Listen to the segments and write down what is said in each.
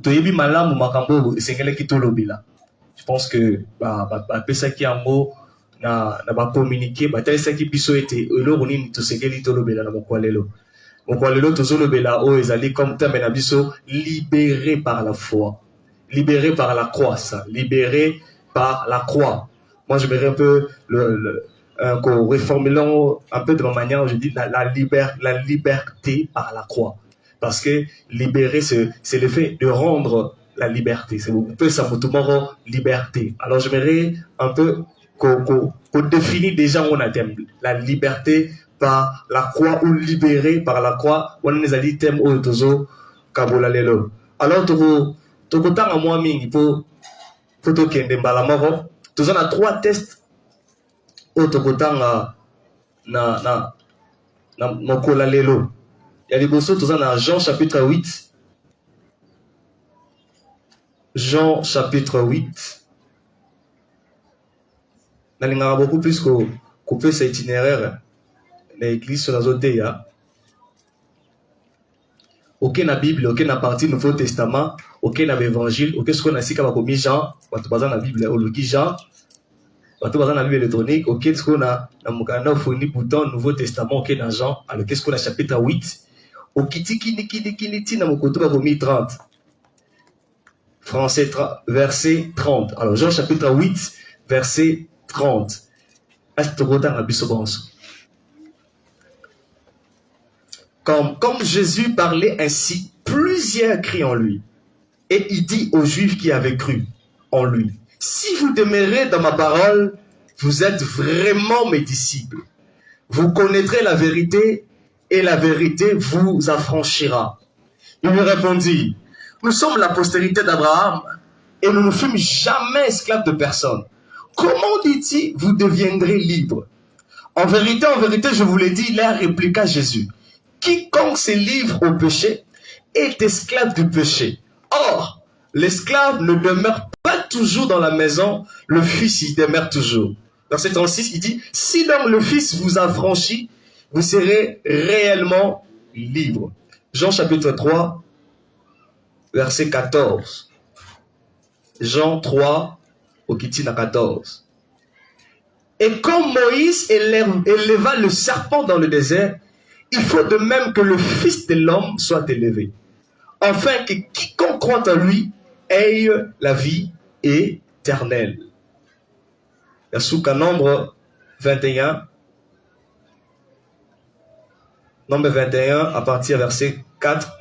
toyebi malamu makambo esengele ki tolobela. Je pense que pesa ki yango na ba communiquer batalisa ki biso ete eloko nini tosengeli tolobela na mokwalelo. Mokwalelo tozolobela o ezali comme terme na biso libéré par la foi. Libéré par la croix, ça. Libéré par la croix. Moi, je verrais un peu reformulant un peu de ma manière, je dis la liberté par la croix. Parce que libérer, c'est le fait de rendre la liberté. C'est un peu ça, liberté. Alors, je verrais un peu qu'on définit déjà mon thème. La liberté par la croix ou libéré par la croix. On a dit thème au tozo kabola lelo. Alors, tokotanga mwa mingi po tokende mbala moko tozana 3 tests o tokotanga na mokola lelo ya liboso tozana Jean chapitre 8. Jean chapitre 8 nalingaka beaucoup plus couper cet itinéraire na église sur la zone ya ok na Bible, ok na partie Nouveau Testament, ok na Évangile, ok ce qu'on a ici comme commis Jean, quand tu na Bible, au logi Jean, quand tu na Bible électronique, ok ce qu'on a na mukanda fourni bouton Nouveau Testament, ok na Jean, alors qu'est-ce qu'on a chapitre 8, ok tiki na mukoto ba commis 30. Français verset 30. Alors Jean chapitre 8 verset 30. Est-ce que tu as biso bonso? Comme Jésus parlait ainsi, plusieurs crient en lui. Et il dit aux Juifs qui avaient cru en lui, si vous demeurez dans ma parole, vous êtes vraiment mes disciples. Vous connaîtrez la vérité et la vérité vous affranchira. Il lui répondit, nous sommes la postérité d'Abraham et nous ne fûmes jamais esclaves de personne. Comment dit-il, vous deviendrez libres? En vérité, je vous l'ai dit, leur répliqua Jésus. Quiconque se livre au péché est esclave du péché. Or, l'esclave ne demeure pas toujours dans la maison, le Fils y demeure toujours. Verset 36, il dit, si donc le Fils vous affranchit, vous serez réellement libre. Jean chapitre 3, verset 14. Jean 3, au Kitina 14. Et comme Moïse éleva le serpent dans le désert, il faut de même que le Fils de l'homme soit élevé, afin que quiconque croit en lui ait la vie éternelle. Yasuka nombre 21. Nombre 21 à partir verset 4.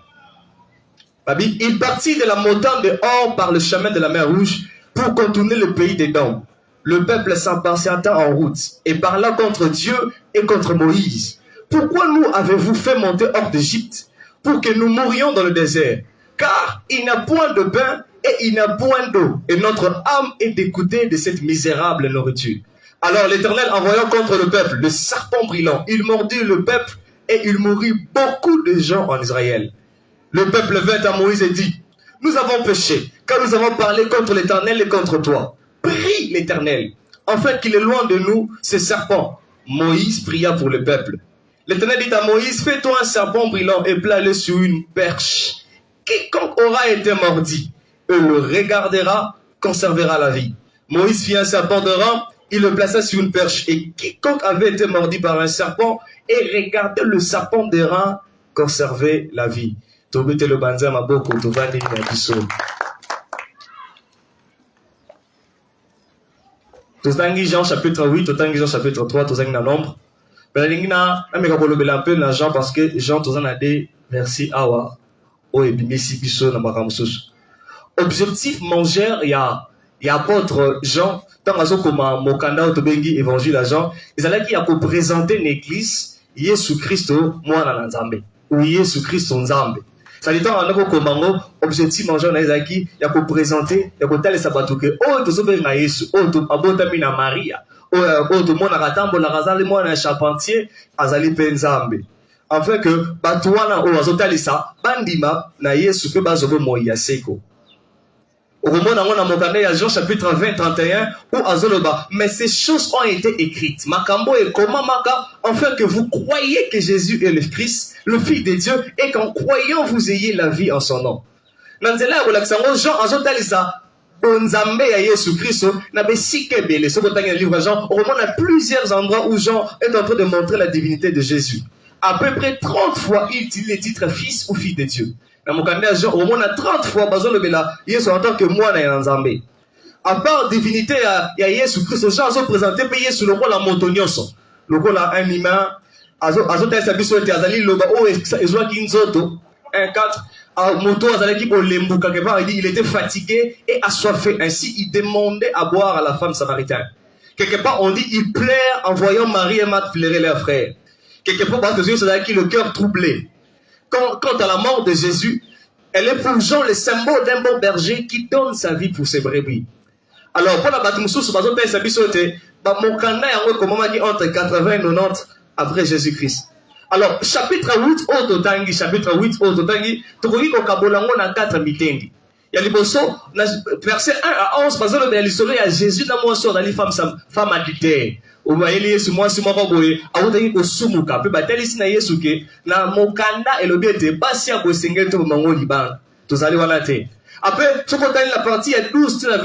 Il partit de la montagne de Hor par le chemin de la mer Rouge pour contourner le pays d'Édom. Le peuple s'impatienta en route et parla contre Dieu et contre Moïse. Pourquoi nous avez-vous fait monter hors d'Égypte pour que nous mourions dans le désert? Car il n'y a point de pain et il n'y a point d'eau. Et notre âme est dégoûtée de cette misérable nourriture. Alors l'Éternel envoya contre le peuple le serpent brillant. Il mordit le peuple et il mourut beaucoup de gens en Israël. Le peuple vint à Moïse et dit, nous avons péché, car nous avons parlé contre l'Éternel et contre toi. Prie l'Éternel, afin qu'il éloigne de nous ce serpent. Moïse pria pour le peuple. L'Éternel dit à Moïse, fais-toi un serpent brillant et place-le sur une perche. Quiconque aura été mordi et le regardera, conservera la vie. Moïse fit un serpent de rang, il le plaça sur une perche. Et quiconque avait été mordi par un serpent et regardait le serpent de rang, conservait la vie. Tobete le banza maboko tovandi na biso. Tozangi Jean chapitre 8, tozangi Jean chapitre 3, tozangi na nombre. Belingina na meka kolobela un peu na Jean parce que Jean tozana des versets awa o ebimisi biso na makamsusu. Objectif majeur ya apôtre Jean tant azokoma mokanda otobengi évangile à Jean, ezalaki ya ko présenter une église Yesu Kristo mwana na Nzambe ou Yesu Kristo Nzambe. Ça dit tant anako komango objectif majeur na ezaki ya ko présenter ya ko talesa bato ke o tozobenga Yesu o to abotami na Maria o to mona katambola kazali mwana charpentier azali pe Nzambe. Afin que bato wana o azotalisa bandima na Yesu pe bazobo moya seko. Au moment où Jean chapitre 20, 31, où Azoloba, mais ces choses ont été écrites. Makambo et comment maka, afin que vous croyez que Jésus est le Christ, le Fils de Dieu, et qu'en croyant vous ayez la vie en son nom. Nanzela ya kolakisa Jean azotalisa Bonzambe ya Yesu Christo na besike bele. Ce qu'on le livre Jean, on remonte à plusieurs endroits où Jean est en train de montrer la divinité de Jésus. À peu près 30 fois, il utilise les titres fils ou fille de Dieu. Dans mon candidat Jean, on remonte à 30 fois, Bazon le Bela, Yesu en tant que moi na Nzambe. À part divinité ya Yesu Christo, Jean a présenté pe Yesu le roi la montonyoso. Le roi la un humain, azo ta sabiso te azali loba o ezwa kinzoto 1-4. Il était fatigué et assoiffé. Ainsi, il demandait à boire à la femme samaritaine. Quelque part, on dit il pleure en voyant Marie et Marthe pleurer leurs frères. Quelque part, parce que c'est qui le cœur troublé. Quant à la mort de Jésus, elle est pour Jean le symbole d'un bon berger qui donne sa vie pour ses brebis. Alors, pour la Batmoussou, sur Bazon Taïsa Bissote, mon canard est entre 80 et 90 après Jésus-Christ. Alors, chapitre 8, Ototangi, chapitre 8, Ototangi, Tokoki Kokabolango na 4 mitengi. Il y a les bossons, verset 1 à 11, parce que il y a Jésus dans mon sort, dans les femmes adultères. Vous voyez, les Yesu, moi, c'est moi, Boye, à Otangi Kosumuka, puis Bateli Sina Yesuke, na Mokanda et le biete, Basia Bosengel, to Mango Liban, tous allez voir te. Après, ce qu'on a la partie, il y a 12, 20,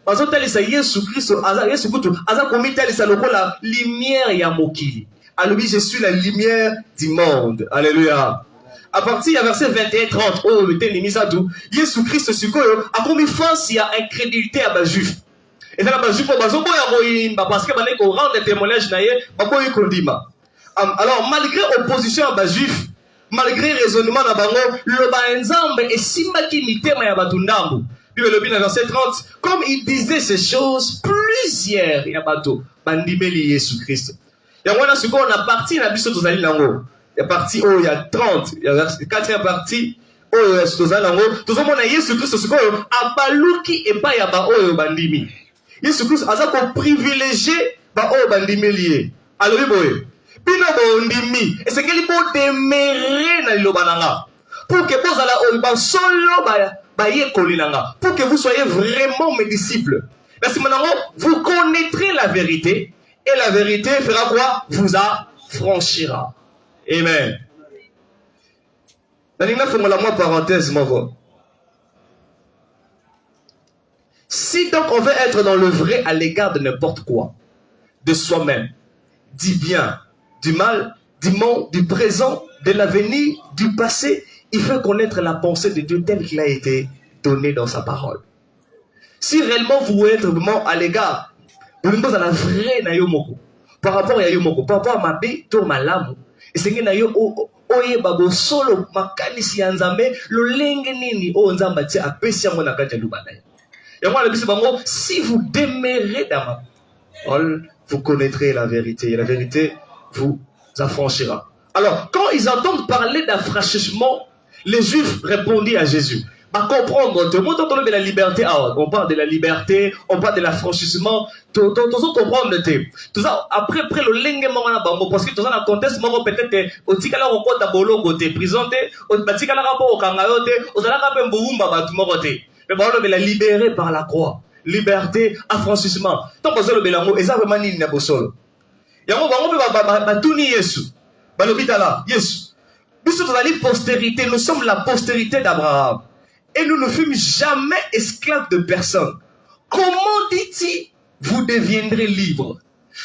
parce que Talisa Yesu Christ, Yesu Kutu, Aza Komi Talisa Loko, la lumière Yamokili. Alors lui, je suis la lumière du monde. Alléluia. À partir du verset 21-30, oh, le thème mis à tout. Jésus Christ, c'est quoi? À combien de fois il y a incrédulité à la juif? Et là, la juif, parce que on rend des témoignages, alors, malgré opposition à la juif, malgré raisonnement à Bango, le Baenzambe est simaki mitema ya batundambu. Puis le bin verset 30, comme il disait ces choses, plusieurs yabato bandimeli Jésus Christ. Il y a un second, on a parti, on a vu ce que vous allez là-haut. Il y a parti, oh, il y a 30, il y a la 4e partie, oh, il y a ce que vous allez là-haut. Tout le monde a Jésus Christ, ce second, a baluki et pas yaba, oh, bandimi. Jésus Christ, a ça pour privilégier, bah, oh, bandimi lié. Alors, oui, boy. Pino bandimi. Et c'est qu'il faut démérer dans le bananga. Pour que vous allez, oh, solo, bah, yé kolinanga. Pour que vous soyez vraiment mes disciples. Parce que maintenant, vous connaîtrez la vérité. Et la vérité fera quoi? Vous affranchira. Amen. Fais-moi parenthèse, mon. Si donc on veut être dans le vrai à l'égard de n'importe quoi, de soi-même, du bien, du mal, du monde, du présent, de l'avenir, du passé, il faut connaître la pensée de Dieu telle qu'il a été donné dans sa parole. Si réellement vous voulez être vraiment à l'égard, vous à la vraie na yo moko par rapport à yo moko par rapport à ma bé to malamu et c'est que na yo oye babo solo makanisi ya Nzambe lo lenge nini o Nzamba ti apesi yango na kati ya lubana et moi le bisi bango si vous demeurez dans ma parole vous connaîtrez la vérité et la vérité vous affranchira. Alors quand ils entendent parler d'affranchissement, les Juifs répondirent à Jésus. À comprendre, tout le monde entend de la liberté. On parle de la liberté, on parle de l'affranchissement. Tout comprendre tout ça après le lengement na bango parce que tout ça dans contexte moko peut-être au tikala ko kota bolongo te présenté au batikala rapport au kangayo te au zala ka mbumba batu moko te. Mais bon on la libéré par la croix. Liberté, affranchissement. Tant que le belango eza vraiment nini na bosolo. Yango bango ba tuni Yesu. Ba lobita la Yesu. Biso tozali postérité, nous sommes la postérité d'Abraham. Et nous ne fûmes jamais esclaves de personne. Comment dit-il, vous deviendrez libres?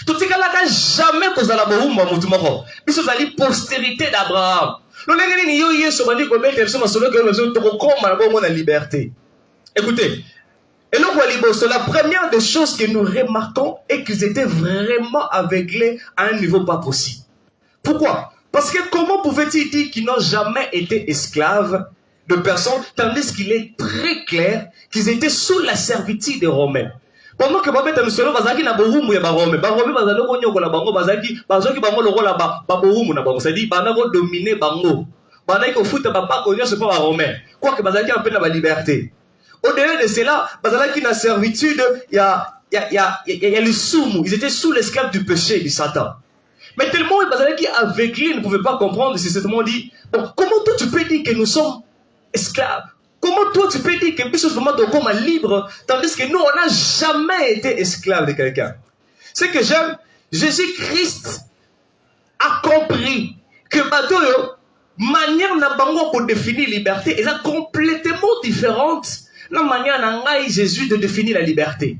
Tout ce cas-là, jamais vous allez avoir une postérité d'Abraham. La liberté. Écoutez, et donc, la première des choses que nous remarquons est qu'ils étaient vraiment aveuglés à un niveau pas possible. Pourquoi? Parce que comment pouvait-il dire qu'ils n'ont jamais été esclaves de personnes, tandis qu'il est très clair qu'ils étaient sous la servitude des Romains. Pendant que Babette Musolo Bazaki n'a pas de Romains, Baromi Bazalo Konyo la Bango Bazaki, Bazoki Bango le rôle là-bas, Baboum n'a pas dit, Banago dominé Bango. Banako foot Papa Konyo c'est pas un Romain. Quoique Bazaki a un peu la liberté. Au-delà de cela, Bazalaki n'a servitude, il y a les soumous, ils étaient sous l'esclave du péché, du Satan. Mais tellement Bazalaki aveuglé ne pouvait pas comprendre, c'est ce moment dit, bon, comment toi tu peux dire que nous sommes esclaves? Comment toi tu peux dire que nous sommes vraiment libres, tandis que nous, on n'a jamais été esclaves de quelqu'un? Ce que j'aime, Jésus-Christ a compris que manière n'a pas pour définir liberté est complètement différente la manière n'a Jésus de définir la liberté.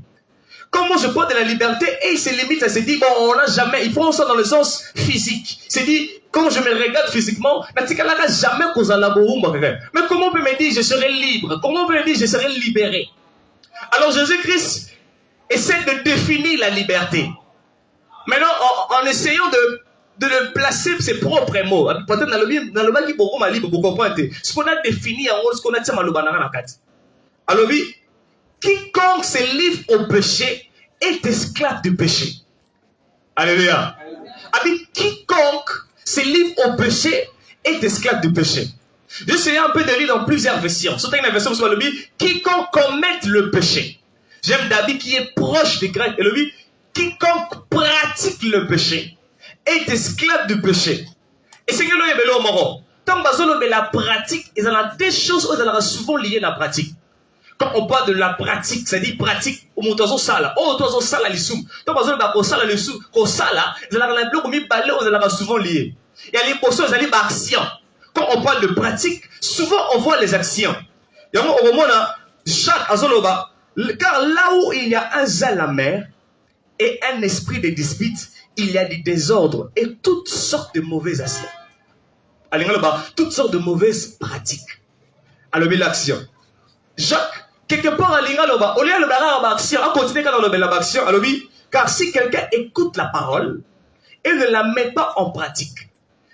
Comment je parle de la liberté et il se limite à se dire, bon, on n'a jamais, il prend ça dans le sens physique. C'est dit, quand je me regarde physiquement, jamais cause à la mais comment on peut me dire, je serai libre? Comment on peut me dire, je serai libéré? Alors Jésus-Christ essaie de définir la liberté. Maintenant, en essayant de le placer ses propres mots, peut-être dans le bas qui beaucoup mal libre pour comprendre ce qu'on a défini en haut, ce qu'on a dit dans le banana. Alors oui, quiconque se livre au péché est esclave du péché. Alléluia. Quiconque se livre au péché est esclave du péché. J'essaie un peu de lire dans plusieurs versions. Surtout une version sur le Bible, quiconque commet le péché. J'aime David qui est proche du grec. Et le Bible, quiconque pratique le péché est esclave du péché. Et c'est que l'on est belé au moro. Tant que la pratique, il y a des choses où elles sont souvent liées à la pratique. Quand on parle de la pratique, c'est-à-dire pratique, au montozo sala, au sala l'issoum. Tant que on sala l'issoum, qu'on sala, vous allez la bloc mis balé, vous allez souvent lié. Il y a les potions, vous allez actions. Quand on parle de pratique, souvent on voit les actions. Il y a un moment là, Jacques Azoloba, car là où il y a un zèle amer et un esprit de dispute, il y a des désordres et toutes sortes de mauvaises actions. Toutes sortes de mauvaises pratiques. Alors, l'action. Jacques, quelque part, au lieu de l'action, on continue dans l'action. Alors, car si quelqu'un écoute la parole et ne la met pas en pratique,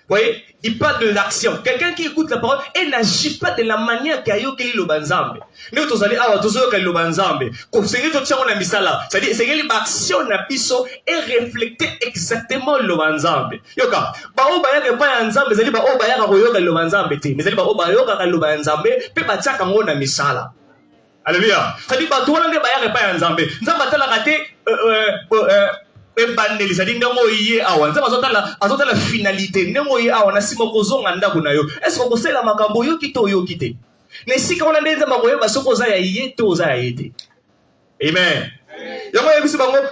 vous voyez, il parle de l'action. Quelqu'un qui écoute la parole et n'agit pas de la manière qu'il y a eu le banzambe. Nous, tous allons avoir tous le banzambe. C'est-à-dire, c'est l'action na piso et refléter exactement le banzambe. Yoka, ba o ba ya pas banzambe, c'est-à-dire ba o ba ya ka le banzambe te. Mais c'est-à-dire ba o ba yo ka le banzambe, pe ba tchaka ngo na misala. Alléluia. C'est-à-dire ba toi nga ba ya pas banzambe. Nzamba tala raté c'est-à-dire la finalité est-ce qu'on sait la makambo yo kito yo kité mais si quand on a des makambo ba soko za ya yete oza ya yete amen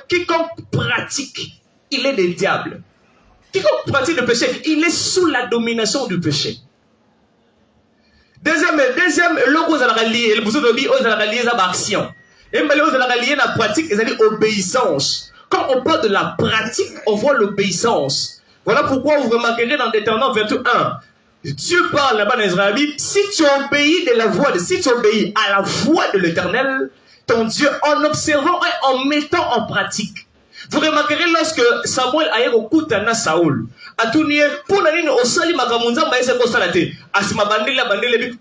quiconque pratique il est des diables quiconque pratique le péché il est sous la domination du péché. Deuxième le vous allez lier le besoin de vie aux allez lier à action et vous allez lier la pratique c'est-à-dire obéissance. Quand on parle de la pratique, on voit l'obéissance. Voilà pourquoi vous remarquerez dans Deutéronome 21. Dieu parle là-bas dans Israël. Si tu obéis si tu obéis à la voix de l'Éternel, ton Dieu, en observant et en mettant en pratique. Vous remarquerez lorsque Samuel a écouté Saoul.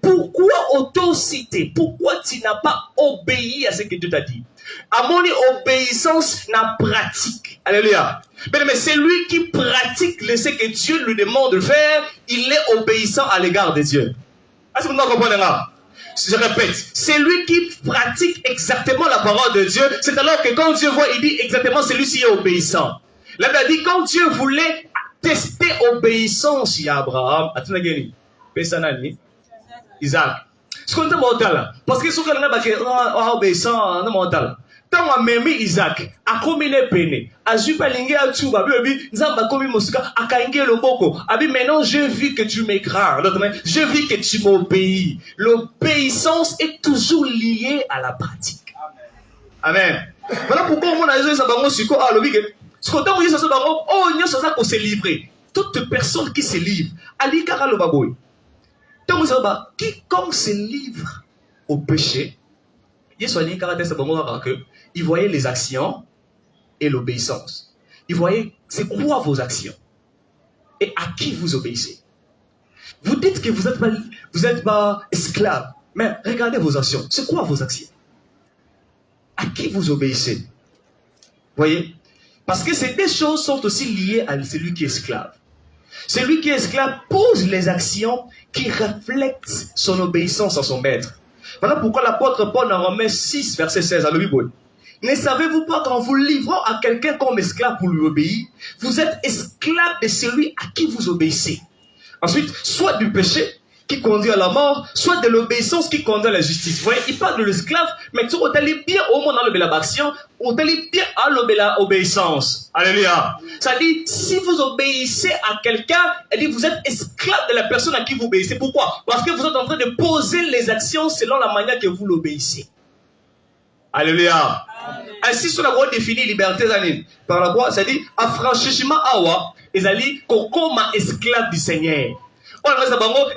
Pourquoi auto-citer? Pourquoi tu n'as pas obéi à ce que Dieu t'a dit? À mon obéissance n'a pratique. Alléluia. Mais c'est lui qui pratique ce que Dieu lui demande de faire. Il est obéissant à l'égard de Dieu. Est-ce que vous comprenez là? Je répète, c'est lui qui pratique exactement la parole de Dieu. C'est alors que quand Dieu voit, il dit exactement celui-ci est obéissant. Là, il a dit quand Dieu voulait tester obéissance à Abraham, Isaac. Ce qu'on dit là, parce que ce qu'on a obéissant, non mental. Tant on a même Isaac, a commis les peines, a jupalingué à tout, a vu, Zamba commis Mouska, a kaingé le boko, a vu maintenant je vis que tu m'écrases, je vis que tu m'obéis. L'obéissance est toujours liée à la pratique. Amen. Voilà pourquoi on a dit ça, à l'obéi. Ce qu'on a dit ça, oh, il y a ça pour se livrer. Toute personne qui se livre, Ali Kara le baboui. Quiconque se livre au péché, il voyait les actions et l'obéissance. Il voyait c'est quoi vos actions et à qui vous obéissez. Vous dites que vous n'êtes pas esclave, mais regardez vos actions. C'est quoi vos actions? À qui vous obéissez? Voyez? Parce que ces deux choses sont aussi liées à celui qui est esclave. Celui qui est esclave pose les actions qui reflètent son obéissance à son maître. Voilà pourquoi l'apôtre Paul en Romains 6, verset 16 à la Bible. Ne savez-vous pas qu'en vous livrant à quelqu'un comme esclave pour lui obéir, vous êtes esclave de celui à qui vous obéissez. Ensuite, soit du péché, qui conduit à la mort, soit de l'obéissance qui conduit à la justice. Vous voyez, il parle de l'esclave, mais tu allez bien au monde dans l'action, on allez bien à l'obéissance. Alléluia. Ça dit, si vous obéissez à quelqu'un, elle dit, vous êtes esclave de la personne à qui vous obéissez. Pourquoi? Parce que vous êtes en train de poser les actions selon la manière que vous l'obéissez. Alléluia. Ainsi, sur la voie définie liberté, par la voie, ça dit, affranchissement awa, et ça dit, comme esclave du Seigneur. Et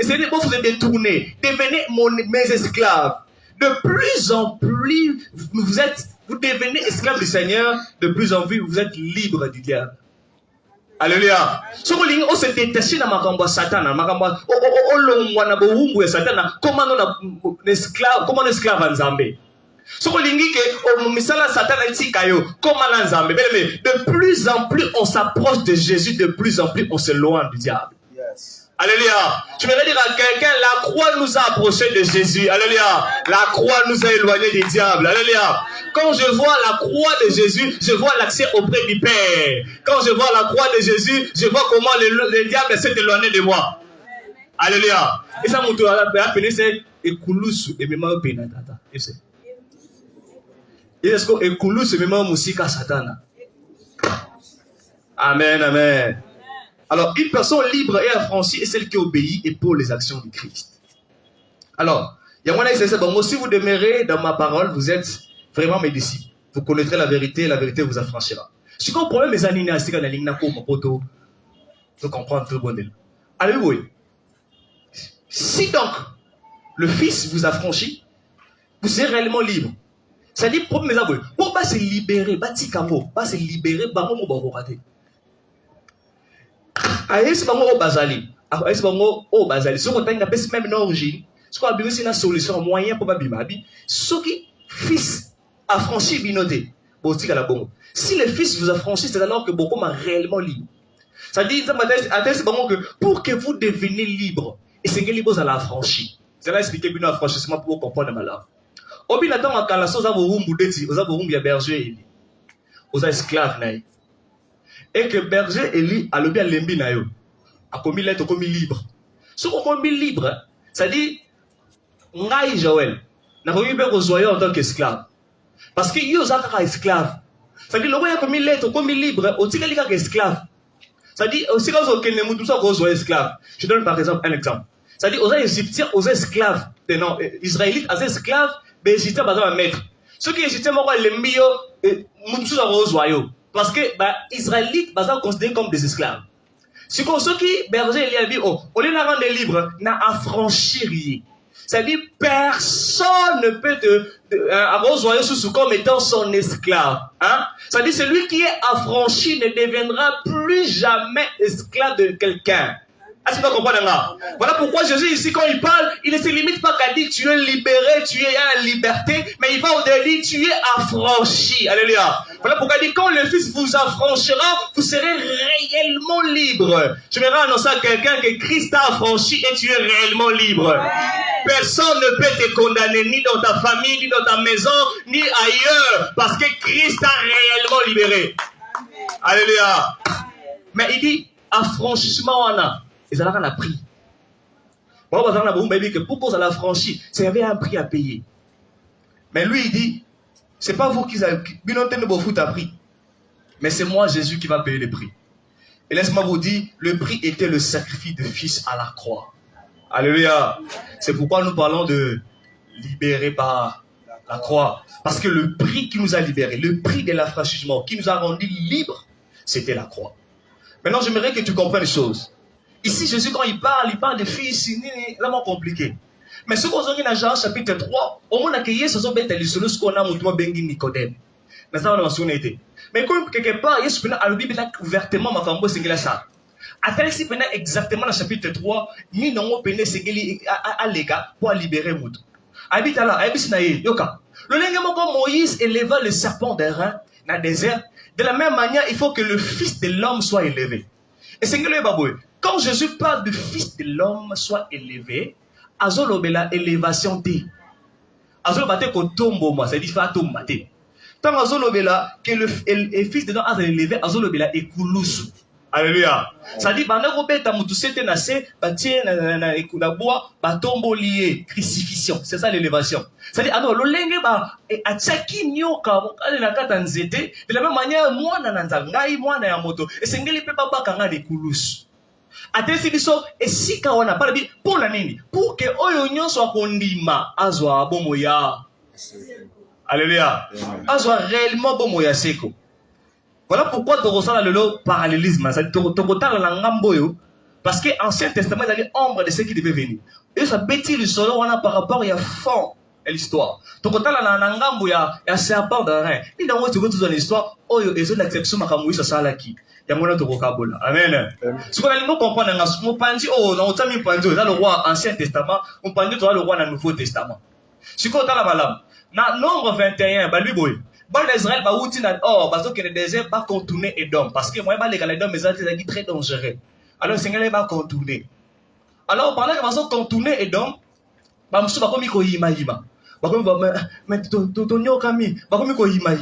c'est dit, vous êtes détournés, devenez mes esclaves. De plus en plus, vous devenez esclaves du Seigneur, de plus en plus, vous êtes libres du diable. Alléluia. Si vous se détachez dans ma Satan, comment un esclave en Zambé. Si vous voulez que Satan de plus en plus on s'approche de Jésus, de plus en plus on s'éloigne du diable. Yes. Alléluia. Je voudrais dire à quelqu'un, la croix nous a approchés de Jésus. Alléluia. La croix nous a éloignés du diable. Alléluia. Quand je vois la croix de Jésus, je vois l'accès auprès du Père. Quand je vois la croix de Jésus, je vois comment le diable s'est éloigné de moi. Alléluia. Et ça, mon tour, c'est Ekulusu et même Penatata. Est-ce que Ekulu c'est même musique satana? Amen, amen. Alors, une personne libre et affranchie est celle qui obéit et pour les actions de Christ. Alors, il y a un si vous demeurez dans ma parole, vous êtes vraiment mes disciples. Vous connaîtrez la vérité et la vérité vous affranchira. Si vous comprenez mes animés, c'est qu'on a ligne pour mon poteau. Vous comprenez tout le monde. Alléluia. Si donc le Fils vous affranchit, vous serez réellement libre. Ça dit pour mes avoués, pour pas se libérer, pas se libérer, bango mo raté. Aïe bango au bazali, aïe bango au bazali. Ce qu'on t'a pèse même une origine, ce qu'on a besoin c'est une solution, moyen pour pas bimabi. Ce qui fils affranchi binoté, botique à la bongo. Si le Fils vous affranchit, c'est alors que beaucoup m'a réellement libre. Ça dit bango que pour que vous deveniez libre, et c'est que libre à l'affranchi. C'est là expliquer bien l'affranchissement pour comprendre le malheur. Obi na tanga kala so za borumbu deti oza borumbu ya berger Eli oza esclave na ye et que berger Eli alobi alembi na yo akomi lettre komi libre so komi libre ça dit ngai Joël na komi be kozoya en tant qu'esclave parce que yo za ka esclave ça dit lobo ya komi lettre komi libre otikali ka esclave ça dit aussi quand on kenne mutu so kozoya esclave. Je donne par exemple un exemple, ça dit aux égyptiens aux esclaves non israélites aux esclaves. Les Égyptiens sont maître. Ceux qui Égyptiens sont les meilleurs, parce que les Israélites sont considérés comme des esclaves. Ceux qui berger il a dit oh, on les rend libres, n'a affranchi rien. C'est-à-dire personne ne peut te sous comme étant son esclave. Hein? C'est-à-dire celui qui est affranchi ne deviendra plus jamais esclave de quelqu'un. Est-ce que tu comprends là? Voilà pourquoi Jésus ici quand il parle, il ne se limite pas qu'à dire tu es libéré, tu es à la liberté, mais il va au-delà dire tu es affranchi. Alléluia. Voilà pourquoi il dit quand le Fils vous affranchira, vous serez réellement libre. Je vais annoncer à quelqu'un que Christ t'a affranchi et tu es réellement libre. Personne ne peut te condamner ni dans ta famille, ni dans ta maison, ni ailleurs, parce que Christ t'a réellement libéré. Alléluia. Mais il dit affranchissement en a. Ils allaient un prix. Pour vous aller franchir, il y avait un prix à payer. Mais lui, il dit, c'est pas vous qui avez prix. Mais c'est moi, Jésus, qui va payer le prix. Et laisse-moi vous dire, le prix était le sacrifice de Fils à la croix. Alléluia. C'est pourquoi nous parlons de libérer par la croix. Parce que le prix qui nous a libérés, le prix de l'affranchissement, qui nous a rendus libres, c'était la croix. Maintenant, j'aimerais que tu comprennes une chose. Ici, Jésus, quand il parle de fils, c'est vraiment compliqué. Mais ce qu'on a dans Jean chapitre 3, au moins, il y a ce qu'on a montré Nicodème. Mais ça, on a été. Mais comme quelque part, il y a Bible ouvertement, ma femme, c'est ça. Attends, si exactement dans le chapitre 3, nous n'avons pas à l'éga pour libérer Moutou. Habite là, habite là, yoka. Le lendemain, quand Moïse éleva le serpent d'airain dans le désert, de la même manière, il faut que le Fils de l'homme soit élevé. Et c'est que le baboué. Quand Jésus parle du Fils de l'homme soit élevé, azolobela élévation té. Azolobate ko tombo moi, c'est dit fa tombate. Tant azolobela que le Fils de l'homme a élevé, azolobela ekulusu. Alléluia. Ça dit, pendant qu'on bête à moutousete nase, batie na bois, batombo lié, crucifixion. C'est ça l'élévation. Ça dit, alors, l'olenge ba, a tchaki nyoka, mokale na kata nzete, de la même manière, moi na nanzangai, moi na yamoto, et c'est ngeli pepa bakanga de koulous. Atesi biso, et si kawana, par bi, pour la nini, pour que oyo nyon soit kondima, azwa abomoya. Alléluia. Azwa réellement bomoya seko. Voilà pourquoi tu ressens le parallélisme. Parce que l'Ancien Testament, il y a l'ombre de ce qui devait venir. Et ça bêtit le solo par rapport à fond à l'histoire. Tu ressens il y a serpent de rein. Il y a une histoire où il y a l'exception de Moïse à Salaki. Il y a mon vocabulaire. Amen. Ce qu'on a dit, nous comprenons, on pense, oh, non, on t'a mis le roi Ancien Testament, on pense le roi dans le Nouveau Testament. Ce qu'on a dit, dans Nombre 21, bon l'Israël va outil parce que le désert va contourner Edom parce que moi les Edom c'est très dangereux. Alors le Seigneur va contourner. Alors pendant que va contourner Edom, ba musu ba komi ko yima. Ba komi mais to nyoka mi, ba komi ko yima.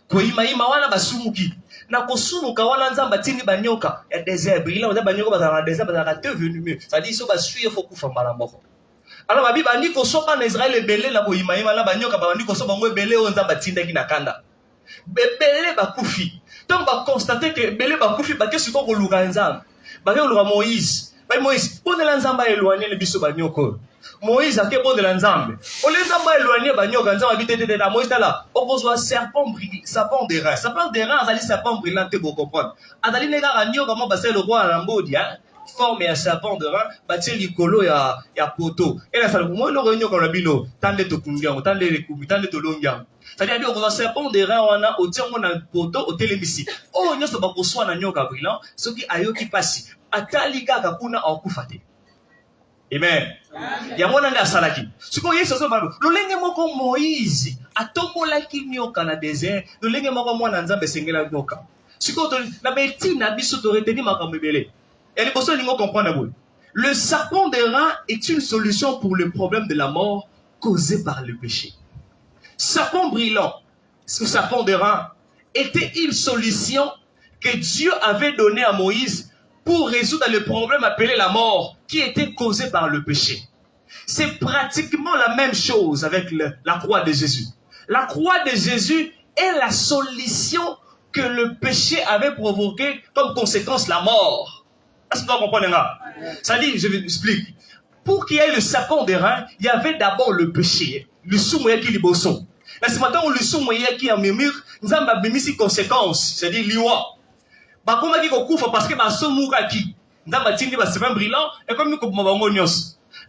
Ko yima wana basumuki. Na kosumuka wana nzamba tini ba nyoka ya désert. Bila ba nyoka ba na désert ba na devenu. Ça dit so ba suivre faut kufa mala moko. Alors la Bible dit que sopa en Israël est belé la boïmaïma la banyoka ba dit que sopa ngo belé on nzamba tinda ki nakanda. Belé ba kufi. Donc ba constater que belé ba kufi ba ke siko ko luka nzamba. Ba ke luka Moïse. Ba Moïse pone la nzamba éloigné le biso banyoko. Moïse a ke pone la nzamba. O le nzamba éloigné banyoka nzamba bitete de la Moïse là. On reçoit serpent brillant, serpent des reins. Serpent des reins azali serpent brillant te bo comprendre. Azali nega ranyoka mo ba c'est le roi à Lambodi hein. Forme un serpent de rein, bâtir l'icolo ya poteau. Et là, ça le moment, le réunion comme la bino, tant de tokungian, tant de recoubi, tant de tolongian. C'est-à-dire qu'on a un serpent de rein, on a au tien, on a un poteau, au télémisi. Oh, il n'y a pas de soit un nyoka brillant, ce qui a eu qui passe. A taliga kapuna en koufate. Amen. Il y a mon anga salaki. Ce qu'on y est, c'est ça, le lenge moko Moïse, a tomola ki nyoka na désert, le lenge moko mo nanza besengela nyoka. Ce qu'on na beti na biso to reteni makamebele. Et les personnes vont comprendre. Le serpent des reins est une solution pour le problème de la mort causé par le péché. Serpent brillant, ce serpent des reins, était une solution que Dieu avait donnée à Moïse pour résoudre le problème appelé la mort qui était causé par le péché. C'est pratiquement la même chose avec la croix de Jésus. La croix de Jésus est la solution que le péché avait provoqué comme conséquence la mort. Est-ce que vous comprenez là? Ça dit, je vous explique. Pour qu'il y ait le serpent des reins, il y avait d'abord le péché. Le soumoya qui est boson. Là, ce matin, le soumoya qui est murmure, nous avons mis ces conséquences. C'est-à-dire, l'iwa. Bah, comment dit qu'on couvre parce que ma soumouka qui, nous avons dit que c'est pas brillant, et comme nous avons dit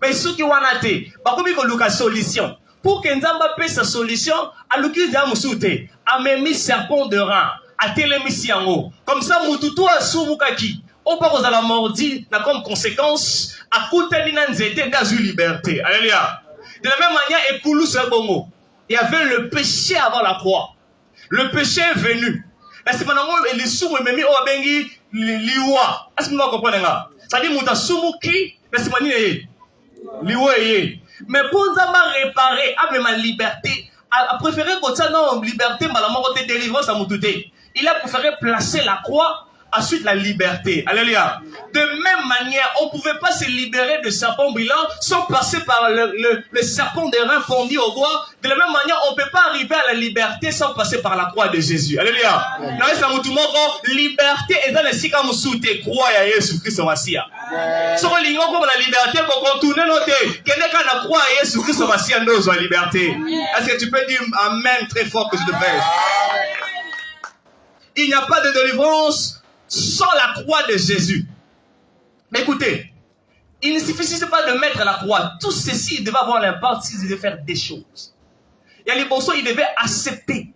mais ceux qui ont été, bah, comme nous avons solution. Pour que nous avons sa solution, à l'occasion de Moussouté, à même serpent de reins, à télémissi en haut. Comme ça, Moutoutou a soumouka qui. On part à la mordi, comme conséquence, à Koutanina Nzete, dans une liberté. Alléluia. De la même manière, Ekoulou Sebongo, il y avait le péché avant la croix. Le péché est venu. C'est pendant que les soumou et même au bengi liwa. Est-ce que vous comprenez là? Ça dit mouta soumou qui, mais c'est mani liwa. Mais pour nous avoir réparé, à même la liberté, a préféré que ça non liberté, mais la mort de délivrance à moutouté. Il a préféré placer la croix. Ensuite, la liberté. Alléluia. De même manière, on ne pouvait pas se libérer de serpent brillant sans passer par le serpent des reins fondus au bois. De la même manière, on ne peut pas arriver à la liberté sans passer par la croix de Jésus. Alléluia. Liberté est dans le sika moussoute. Croix à Jésus Christ en Assia. Si on lit comme la liberté, pour contourner notre quel est la croix à Jésus Christ en Assia, nous la liberté. Est-ce que tu peux dire Amen très fort que je te pèse? Il n'y a pas de délivrance sans la croix de Jésus. Mais écoutez, il ne suffisait pas de mettre la croix. Tout ceci, il devait avoir l'impact s'il devait faire des choses. Il y a les bossos, ils devaient accepter.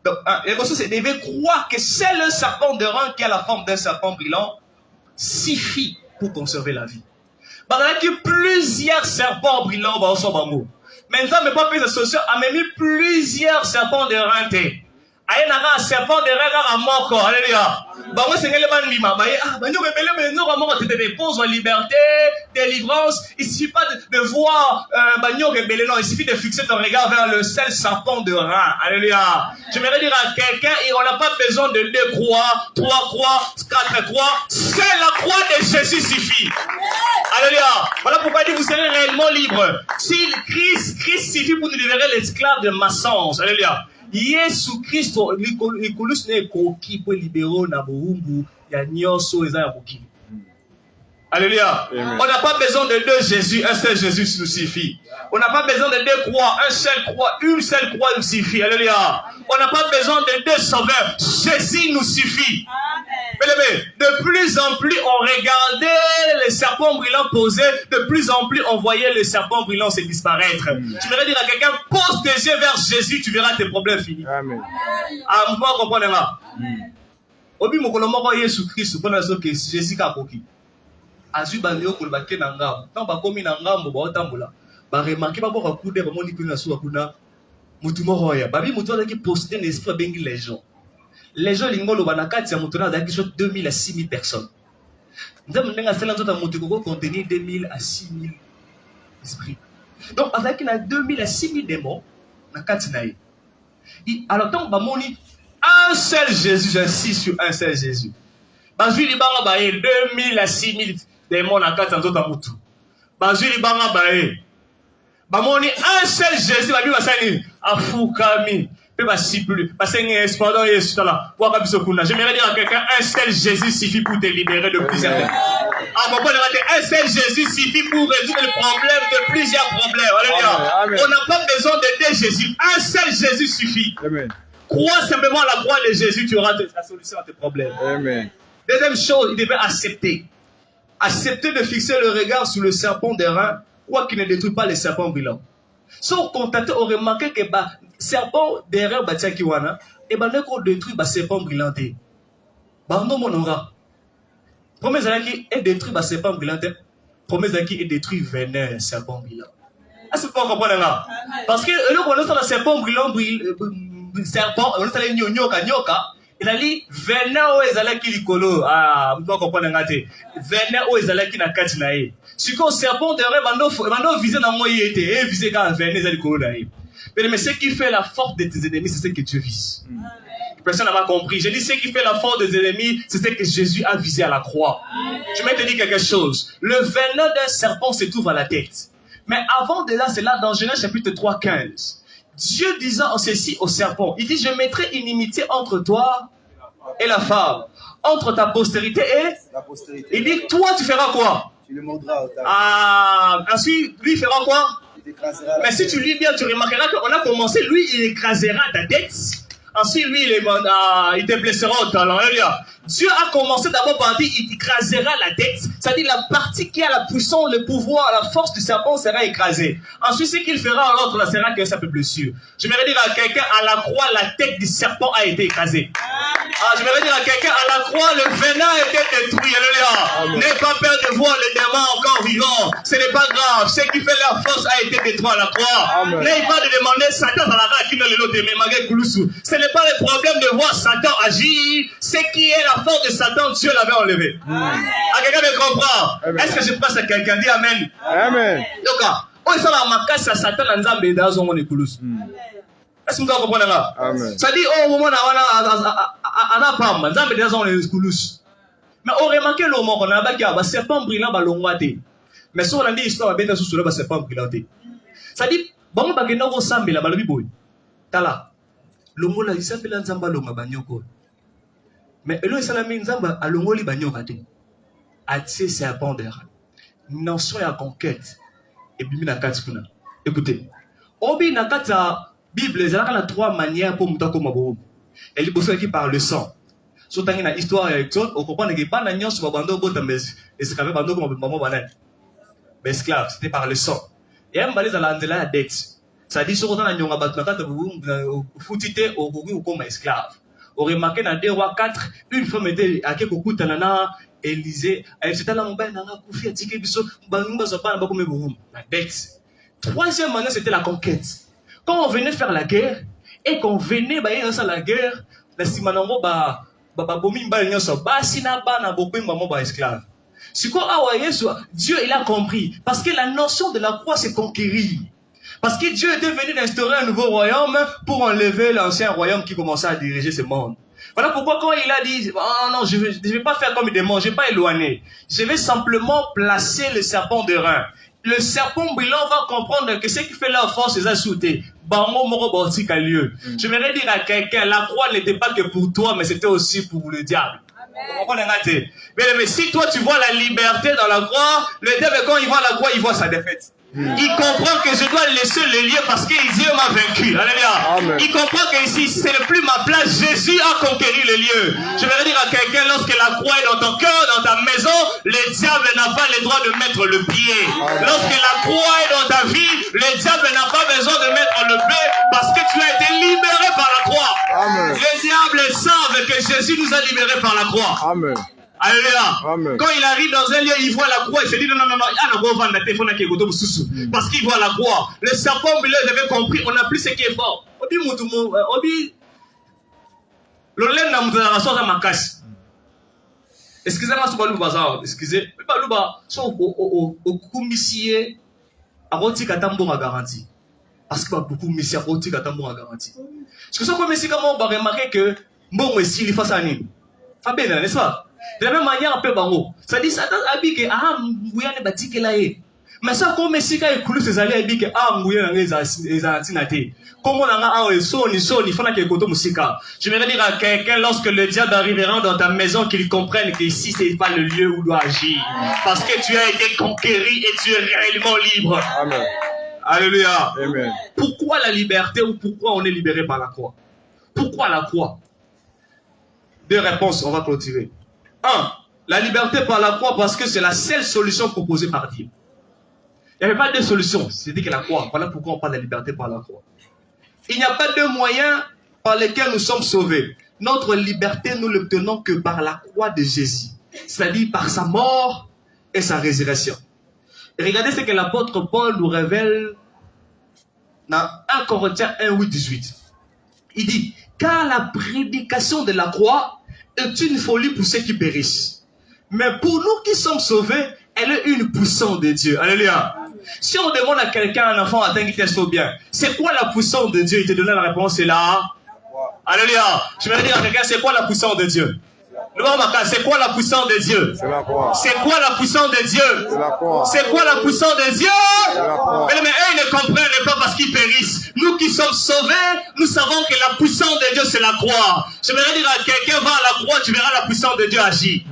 Donc, les bossos, ils devaient croire que c'est le serpent de rein qui a la forme d'un serpent brillant suffit pour conserver la vie. Parce qu'il y a plusieurs serpents brillants dans son bambou. Maintenant, mais pas plus de solution, a même mis plusieurs serpents de rein. Aïe n'a serpent de regard à mort. Alléluia. Bah moi c'est que les gens disent bah nous rebelles mais nous vraiment te dépose en liberté, délivrance. Il suffit pas de voir bah nous rebelles non, il suffit de fixer ton regard vers le seul serpent de rein. Alléluia. J'aimerais dire à quelqu'un et on n'a pas besoin de 2 croix, 3 croix, 4 croix. Seule la croix de Jésus suffit. Alléluia. Voilà pourquoi il dit vous serez réellement libre. Si Christ suffit pour nous libérer l'esclave de mensonge. Alléluia. Yesu Christo likolus ne koki pour libérer na boumbu ya nyonso eza ya mokili. Alléluia. Amen. On n'a pas besoin de 2 Jésus, un seul Jésus nous suffit. On n'a pas besoin de 2 croix, une seule croix nous suffit. Alléluia. On n'a pas besoin de 2 sauveurs, Jésus nous suffit. Amen. De plus en plus on regardait les serpents brillants posés, de plus en plus on voyait les serpents brillants se disparaître. Tu voudrais dire à quelqu'un, pose tes yeux vers Jésus, tu verras tes problèmes finis. Amen. Ah, vous pouvez comprendre là. Obi mokolo moko Yesu Christ, pour nous que Jésus a koki. Azu banyo ko baké na ngambo. Tant ba komi na ngambo ba otambola. Ba remarquer ba boka kude ba moni kuna suwa kuna. Mutu moko ya. Babi mutu azaki poster un esprit bengi les gens. Les gens lingolo ba na kati ya mutu na azaki 2000 à 6000 personnes. Nzambe ndenga sala nzota mutu ko contenir 2000 à 6000 esprits. Donc azaki na 2000 à 6000 démons na kati na ye. Alors tant ba moni un seul Jésus, j'insiste sur un seul Jésus. Bazui libanga bae 2000 à 6000 démons na kati nzota mutu. Bazui libanga bae. Bamoni un seul Jésus babi basani afukami pe basiplu basengi espardon Yesu tala. Wa kabiso kuna. J'aimerais dire à quelqu'un un seul Jésus suffit pour te libérer de plusieurs problèmes. Un seul Jésus suffit pour résoudre le problème de plusieurs problèmes. Alléluia. On n'a pas besoin de 2 Jésus. Un seul Jésus suffit. Amen. Crois simplement à la croix de Jésus, tu auras la solution à tes problèmes. Amen. Deuxième chose, il devait accepter. Accepter de fixer le regard sur le serpent d'airain, quoi qu'il ne détruit pas les serpents brillants. Sans contacter, on remarque que le serpent d'airain, et qu'on détruit le serpent brillant. Non, mon aura. Promesse qui est détruit le serpent brillant. Promesse qui est détruit le serpent brillant. Est-ce que vous comprenez là? Parce que le serpent brillant, serpent, on a nyoka. Il a dit venin o ezalaki likolo vous doit comprendre ngate venin o ezalaki na kati na ye siko serpent de bando viser na moi était viser quand venin ezali likolo na ye mais ce qui fait la force de tes ennemis c'est ce que Dieu vise. Personne n'a pas compris. Je dis ce qui fait la force des ennemis c'est ce que Jésus a visé à la croix. Je vais te dire quelque chose, le venin d'un serpent se trouve à la tête, mais avant de là c'est là dans Genèse chapitre 3:15. Dieu disant en ceci au serpent, il dit je mettrai une inimitié entre toi et la femme, entre ta postérité et la postérité. Il dit toi tu feras quoi? Tu le mordras. Ensuite lui fera quoi? Mais si tu lis bien tu remarqueras qu'on a commencé, lui il écrasera ta tête. Ensuite, lui, il te blessera au talent. Dieu a commencé d'abord par dire il écrasera la tête. C'est-à-dire la partie qui a la puissance, le pouvoir, la force du serpent sera écrasée. Ensuite, ce qu'il fera à l'autre, sera qu'un simple blessure. Je vais dire à quelqu'un, à la croix, la tête du serpent a été écrasée. Je vais dire à quelqu'un, à la croix, le venin a été détruit. Alléluia. N'aie pas peur de voir le démon encore vivant. Ce n'est pas grave. Ce qui fait leur force a été détruit à la croix. N'aie pas de demander Satan à la race qui ne le note, mais malgré Koulousou. Ce n'est pas le problème de voir Satan agir. Ce qui est la force de Satan, Dieu l'avait enlevé. À quelqu'un me comprend? Est-ce que je passe à quelqu'un? Dis Amen. Amen. Donc, on est sur la macasse à Satan en Zambé dans son monde de Koulousou. Est-ce que vous comprenez là? Ça dit, au moment où on a pas mal, Zambé dans son monde de Koulousou. Mais on remarque le moment qu'on a abattu un serpent brillant dans l'ongouate. Mais si on a dit histoire, on a bien sous le serpent brillant. Ça dit, bon, on va gagner au Zambé là, le biboui. Tala. Longo la isapela nzamba longa banyoko. Mais elo isalami nzamba alongo li banyoka te. Atie serpent d'airain. Nation ya conquête. Et bimi na kati kuna. Écoutez. Obi na kata Bible zalaka na 3 manières pour muta koma bo. Elle liboso qui par le sang. So tangi na histoire ya Exode, on comprend que pas na nyonso babando bota mais esclave bando comme maman banane. Mais esclave, c'était par le sang. Et ambali za landela la dette. Ça dit, si on a un battement, foutité au comme esclave. On remarque dans 2 Rois 4, une femme était à Kekoukou Tanana, Élysée, elle s'était là, mon père, n'a pas fait ticket, biso, banumba sopa, n'a pas comme la dette. 3e année, c'était la conquête. Quand on venait faire la guerre, et qu'on venait dans la guerre, la simanango bomi mbali nyoso basi na bana bokwimba mo ba esclave. Siko awa Yesu, Dieu il a compris parce que la notion de la croix c'est conquérir. Parce que Dieu était venu d'instaurer un nouveau royaume pour enlever l'ancien royaume qui commençait à diriger ce monde. Voilà pourquoi quand il a dit, oh non, je vais pas faire comme il demande, je vais pas éloigner. Je vais simplement placer le serpent de rein. Le serpent brillant va comprendre que ce qui fait leur force, c'est ajouter. Je voudrais dire à quelqu'un, la croix n'était pas que pour toi, mais c'était aussi pour le diable. Mais si toi tu vois la liberté dans la croix, le diable quand il voit la croix, il voit sa défaite. Il comprend que je dois laisser le lieu parce que Dieu m'a vaincu. Alléluia. Il comprend que ici, ce n'est plus ma place. Jésus a conquéri le lieu. Je vais dire à quelqu'un, lorsque la croix est dans ton cœur, dans ta maison, le diable n'a pas le droit de mettre le pied. Lorsque la croix est dans ta vie, le diable n'a pas besoin de mettre le pied parce que tu as été libéré par la croix. Amen. Les diables savent que Jésus nous a libérés par la croix. Amen. Alléluia. Quand il arrive dans un lieu, il voit la croix, il se dit non, parce qu'il voit la croix. Le serpent, il avait compris, on n'a plus ce qui est fort. Excusez-moi, excusez. Parce que beaucoup de messieurs ont garanti. Est-ce que ça comme si comment on va remarquer que bon messie il fait ça Fabien, n'est-ce pas? De la même manière, un peu bango. Ça dit ça dans habit que ah mouya ne bâti que là mais ça comme si quand il coule ses alliés habit que ah mouya les antinate. Comme on a un son il faut que koto musika. Je vais dire à quelqu'un lorsque le diable arrivera dans ta maison qu'il comprenne que ici c'est pas le lieu où il doit agir parce que tu as été conquéri et tu es réellement libre. Amen. Alléluia. Amen. Pourquoi la liberté ou pourquoi on est libéré par la croix? Pourquoi la croix? Deux réponses, on va clôturer. 1. La liberté par la croix parce que c'est la seule solution proposée par Dieu. Il n'y avait pas de solution, c'était que la croix. Voilà pourquoi on parle de la liberté par la croix. Il n'y a pas de moyens par lesquels nous sommes sauvés. Notre liberté, nous ne l'obtenons que par la croix de Jésus. C'est-à-dire par sa mort et sa résurrection. Et regardez ce que l'apôtre Paul nous révèle dans 1 Corinthiens 1, 8, 18. Il dit, car la prédication de la croix est une folie pour ceux qui périssent. Mais pour nous qui sommes sauvés, elle est une puissance de Dieu. Alléluia. Si on demande à quelqu'un, un enfant, attends qu'il te sauve bien, c'est quoi la puissance de Dieu? Il te donne la réponse, c'est là. Alléluia. Je vais dire à quelqu'un, c'est quoi la puissance de Dieu? C'est quoi la puissance de Dieu? C'est la croix. C'est quoi la puissance de Dieu? C'est la croix. C'est quoi la puissance de Dieu? Mais eux, ils ne comprennent pas parce qu'ils périssent. Nous qui sommes sauvés, nous savons que la puissance de Dieu, c'est la croix. Je vais dire à quelqu'un, va à la croix, tu verras la puissance de Dieu agir.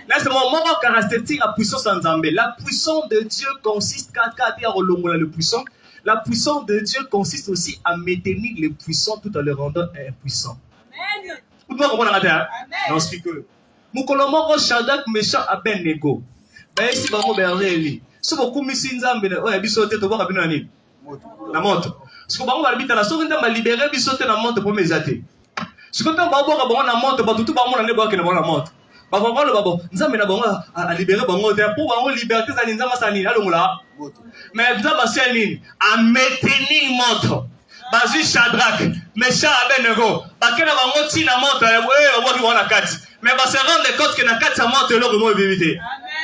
Là, c'est mon moment caractéristique, la puissance en Zambé. La puissance de Dieu consiste, la puissance de Dieu consiste aussi à maintenir les puissants tout en les rendant impuissants. Amen. Non, c'est que Mukolomo Shadak Mesha Abednego. Ben si bango bereli. So beaucoup misinzambe na bisote to baka binani. Na moto. So bango barbita na so nda ma libérer bisote na moto pour mezate. So quand bango ka bango na moto ba tutu bango na ne ba ke na moto. Ba bango le babo nzambe na bango a libérer bango te pour bango liberté za nzamba sani alongula. Mais nzamba sani a maintenir moto. Bazi Shadrach, Mesha Abednego, bakena bango tina moto waki wana kati. Mais ba se rendre compte que na kati sa moto lo mo vivité.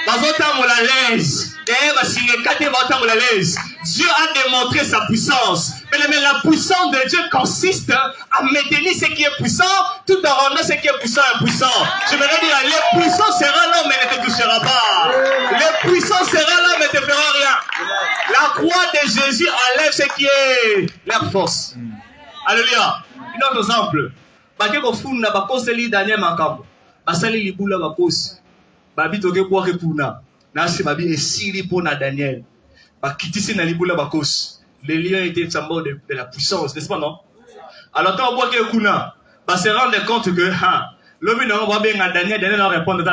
Bazota la l'aise. Ba singe kati bazota la l'aise. Dieu a démontré sa puissance. Mais la puissance de Dieu consiste à maintenir ce qui est puissant tout en rendant ce qui est puissant impuissant. Je vais dire, les puissants seront là mais ne te touchera pas. Les puissants seront là mais ne te feront rien. La croix de Jésus enlève ce qui est leur force. Alléluia. Un autre exemple. Bakeko funda bakoseli Daniel makambo. Basali libula bakosi. Babi toke boire puna. Na se babi esili pona Daniel. Bakitisi na libula bakosi. Les lions étaient symbole de la puissance, n'est-ce pas, non? Alors, quand on voit que Kuna, se rendre compte que L'homme n'a pas bien à Daniel leur répondre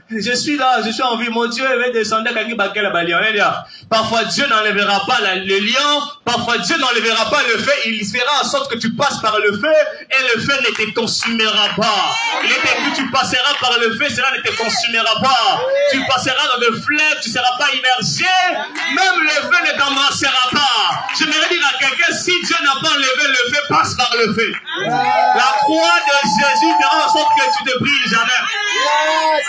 je suis là, je suis en vie, mon Dieu va descendre à parfois Dieu n'enlèvera pas le lion, parfois Dieu n'enlèvera pas le feu, il fera en sorte que tu passes par le feu et le feu ne te consumera pas. Il est écrit, tu passeras par le feu, cela ne te consumera pas. Tu passeras dans le fleuve, tu ne seras pas immergé, même le feu ne t'embrassera pas. Je voudrais dire à quelqu'un, si Dieu n'a pas enlevé le feu, passe par le feu. La croix de Jésus fera en sorte que tu ne brilles jamais.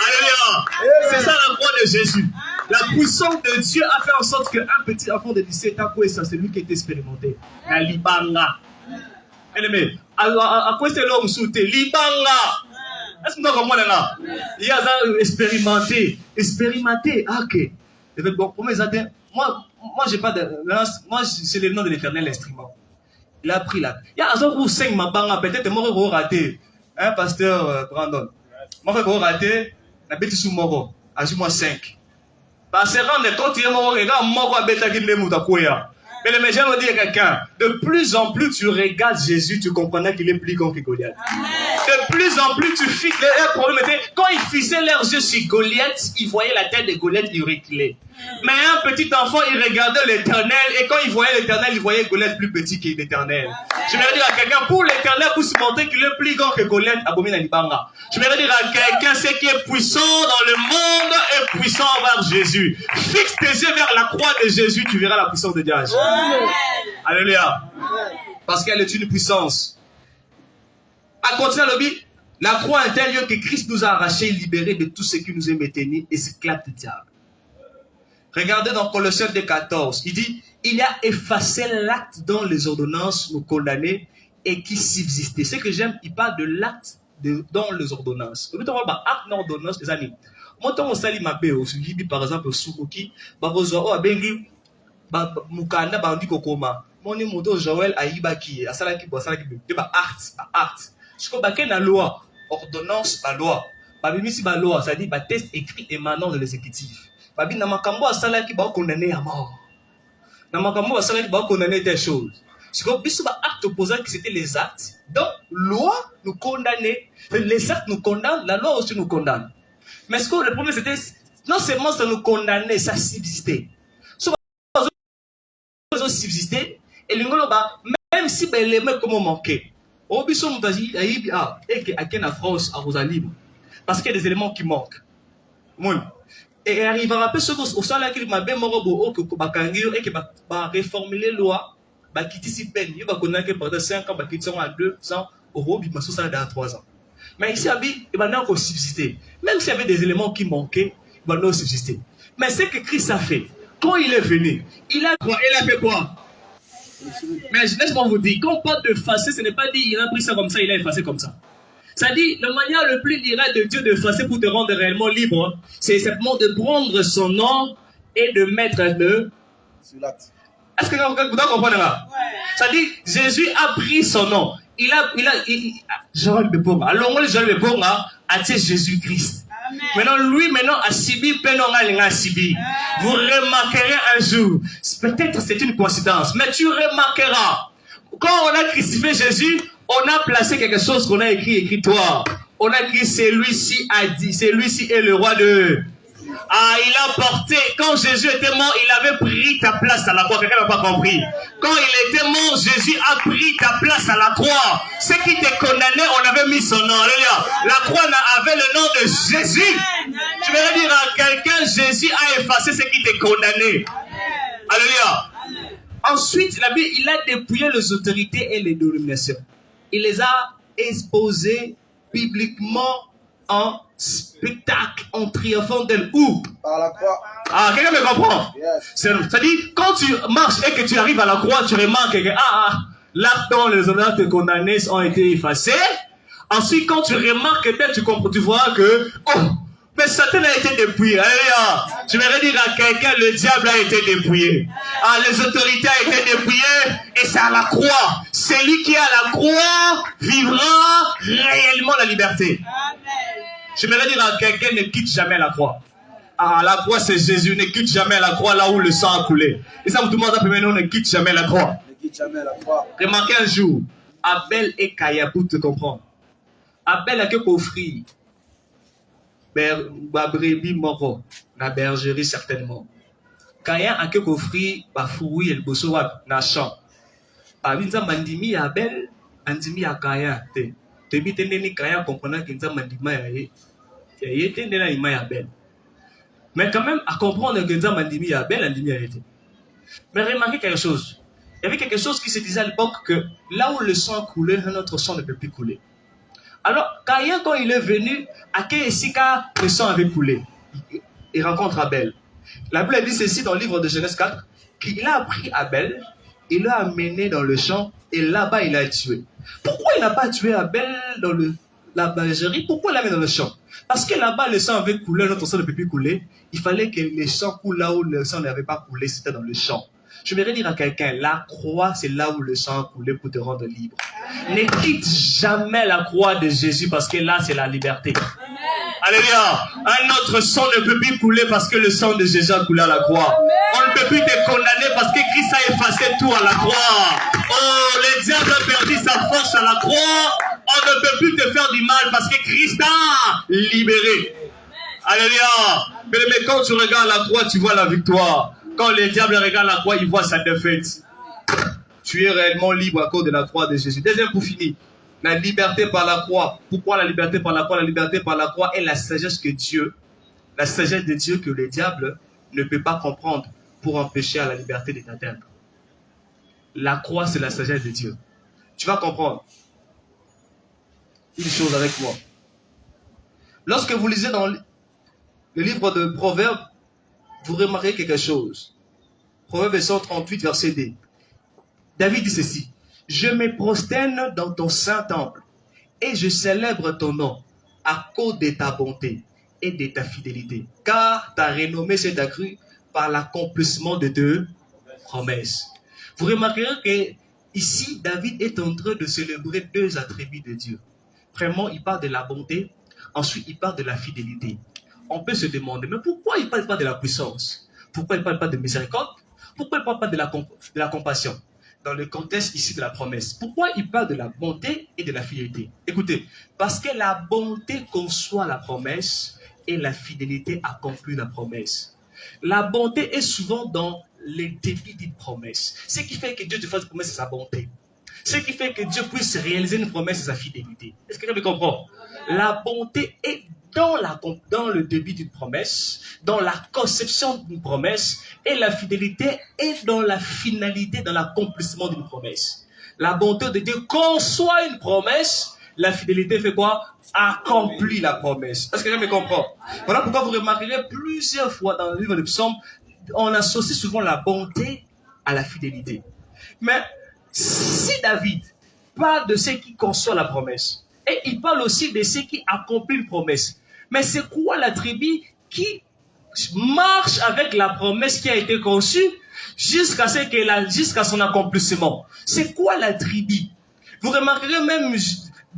Alléluia. C'est ça la croix de Jésus. La puissance de Dieu a fait en sorte qu'un petit enfant de 17 ans, c'est lui qui est expérimenté. La libanga. Aimé, à quoi c'est l'homme souté? Libanga. Est-ce que vous comprenez là? Il y a ça expérimenté. Expérimenté. Ah, ok. Bon, moi, j'ai pas de. Moi, c'est le nom de l'Éternel, l'instrument. Il a pris là. Il y a un jour où 5 mabanga, peut-être moi, je vais rater. Hein, pasteur Brandon. Moi, je vais rater. La bête sous moro. Ajoute-moi 5. Parce que rendre compte, il y a un regard, moi, je vais bêta. Mais le méchant me dit à quelqu'un, de plus en plus tu regardes Jésus, tu comprendras qu'il est plus grand que Goliath. De plus en plus tu fixes le problème était, quand ils fixaient leurs yeux sur Goliath, ils voyaient la tête de Goliath, ils reculaient. Mais un petit enfant, il regardait l'Éternel, et quand il voyait l'Éternel, il voyait Goliath plus petit que l'Éternel. Je vais dire à quelqu'un, pour l'Éternel, pour se montrer qu'il est plus grand que Goliath, abomine à l'Ibanga. Je vais dire à quelqu'un, ce qui est puissant dans le monde est puissant envers Jésus. Fixe tes yeux vers la croix de Jésus, tu verras la puissance de Dieu. Alléluia. Parce qu'elle est une puissance. À continuer le but, la croix est un tel lieu que Christ nous a arrachés et libérés de tout ce qui nous est maintenu et s'éclate du diable. Regardez dans Colossiens 2,14, il dit, il a effacé l'acte dont les ordonnances nous condamnaient et qui subsistait. Ce que j'aime, il parle de l'acte dans les ordonnances. Acte dans l'ordonnance, les amis. Moi, quand on salit ma paix, par exemple, au Sukuki, mukanda bandi kokoma moni moto Joël aibaki asalaki ba art siko baké na loi ordonnance ba loi babimisi ba loi ça dit ba test écrit émanant de l'exécutif babi na makambo asalaki ba condamné à mort na makambo asalaki ba condamné des choses siko biso ba acte opposant que c'était les actes donc loi nous condamnait les actes nous condamnent la loi aussi nous condamne mais ce que le problème c'était non seulement ça nous condamnait ça subsistait subsister et même si les mecs comme manquaient au biso mutazi et que à France à Rosalie parce qu'il y a des éléments qui manquent et arrivera peu ce au salaire qu'il m'a bien morobo que bakangio et que va réformer les lois ba quitter si peine il va connaître que pendant 5 ans ba quitter à 200 euros bi maso ça dans 3 ans mais ici abi il va encore subsister même s'il y avait des éléments qui manquaient il va non subsister mais c'est que Christ a fait. Quand il est venu, il a fait quoi? Mais laisse-moi vous dire, quand on parle de effacer, ce n'est pas dit il a pris ça comme ça, il a effacé comme ça. Ça dit, la manière le plus directe de Dieu d'effacer pour te rendre réellement libre, c'est simplement de prendre son nom et de mettre le... Sur l'acte. Est-ce que vous comprenez là? Ça dit, Jésus a pris son nom. Joël Bepoma. Alors moi, Joël Bepoma a tué Jésus-Christ. Maintenant, lui, a subi, vous remarquerez un jour, peut-être c'est une coïncidence, mais tu remarqueras, quand on a crucifié Jésus, on a placé quelque chose qu'on a écrit-toi. On a écrit, celui-ci a dit, celui-ci est le roi de... Ah, il a porté, quand Jésus était mort, il avait pris ta place à la croix. Quelqu'un n'a pas compris. Quand il était mort, Jésus a pris ta place à la croix. Ceux qui te condamnaient, on avait mis son nom. Alléluia. La croix avait le nom de Jésus. Je vais dire à quelqu'un, Jésus a effacé ceux qui te condamnaient. Alléluia. Ensuite, la Bible, il a dépouillé les autorités et les dominations. Il les a exposées bibliquement en spectacle, en triomphant d'elle. Où? Par la croix. Ah, quelqu'un me comprend? Yes. C'est-à-dire, quand tu marches et que tu arrives à la croix, tu remarques que l'acte dont les honneurs te condamnés ont été effacés. Ensuite, quand tu remarques que tu vois que mais Satan a été dépouillé. Alléluia. Je vais dire à quelqu'un, le diable a été dépouillé. Les autorités ont été dépouillées et c'est à la croix. Celui qui est à la croix vivra réellement la liberté. Amen. Je vais dire à quelqu'un, ne quitte jamais la croix. La croix c'est Jésus, ne quitte jamais la croix là où le sang a coulé. Et ça, tout le monde a pu ne quitte jamais la croix. Ne quitte jamais la croix. Remarquez un jour, Abel et Caïn, pour te comprendre. Abel a que offrir. Brebis moro, la bergerie certainement. Caïn a que offrir, fruit et le bosso na champ. Abinza mandimi ya Abel, andimi ya Caïn. Te bitende ni Caïn comprenant qu'il nza mandima ya ye. Ya tende na ima ya Abel. Mais quand même à comprendre que nza mandimi ya Abel, andimi ya ye. Mais remarquez quelque chose. Il y avait quelque chose qui se disait à l'époque que là où le sang coulait, notre sang ne peut plus couler. Alors, Caïn, quand il est venu, à Keesika, le sang avait coulé. Il rencontre Abel. La Bible dit ceci dans le livre de Genèse 4, qu'il a pris Abel, il l'a amené dans le champ, et là-bas, il l'a tué. Pourquoi il n'a pas tué Abel dans la bergerie? Pourquoi il l'a mis dans le champ? Parce que là-bas, le sang avait coulé, notre sang ne peut plus couler. Il fallait que le sang coule là où le sang n'avait pas coulé, c'était dans le champ. Je voudrais dire à quelqu'un, la croix, c'est là où le sang a coulé pour te rendre libre. Ne quitte jamais la croix de Jésus parce que là, c'est la liberté. Amen. Alléluia. Un autre sang ne peut plus couler parce que le sang de Jésus a coulé à la croix. Amen. On ne peut plus te condamner parce que Christ a effacé tout à la croix. Oh, le diable a perdu sa force à la croix. On ne peut plus te faire du mal parce que Christ a libéré. Alléluia. Mais quand tu regardes la croix, tu vois la victoire. Quand le diable regarde la croix, il voit sa défaite. Tu es réellement libre à cause de la croix de Jésus. Deuxième pour finir. La liberté par la croix. Pourquoi la liberté par la croix? La liberté par la croix est la sagesse de Dieu que le diable ne peut pas comprendre pour empêcher à la liberté de t'atteindre. La croix, c'est la sagesse de Dieu. Tu vas comprendre une chose avec moi. Lorsque vous lisez dans le livre de Proverbes, vous remarquez quelque chose. Proverbe 138, verset 2. David dit ceci. Je me prosterne dans ton saint temple et je célèbre ton nom à cause de ta bonté et de ta fidélité. Car ta renommée s'est accrue par l'accomplissement de tes promesses. Vous remarquerez que ici, David est en train de célébrer deux attributs de Dieu. Premièrement, il parle de la bonté. Ensuite, il parle de la fidélité. On peut se demander, mais pourquoi il ne parle pas de la puissance? Pourquoi il ne parle pas de miséricorde? Pourquoi il ne parle pas de la compassion? Dans le contexte ici de la promesse. Pourquoi il parle de la bonté et de la fidélité? Écoutez, parce que la bonté conçoit la promesse et la fidélité accomplit la promesse. La bonté est souvent dans les débits d'une promesse. Ce qui fait que Dieu te fasse une promesse, c'est sa bonté. Ce qui fait que Dieu puisse réaliser une promesse, c'est sa fidélité. Est-ce que quelqu'un me comprend? La bonté est dans le début d'une promesse, dans la conception d'une promesse, et la fidélité est dans la finalité, dans l'accomplissement d'une promesse. La bonté de Dieu conçoit une promesse, la fidélité fait quoi? Accomplit la promesse. Est-ce que quelqu'un me comprend? Voilà pourquoi vous remarquerez plusieurs fois dans le livre de Psaume, on associe souvent la bonté à la fidélité. Mais si David parle de ce qui conçoit la promesse, et il parle aussi de ce qui accomplit une promesse, mais c'est quoi l'attribut qui marche avec la promesse qui a été conçue jusqu'à son accomplissement? C'est quoi l'attribut? Vous remarquerez même,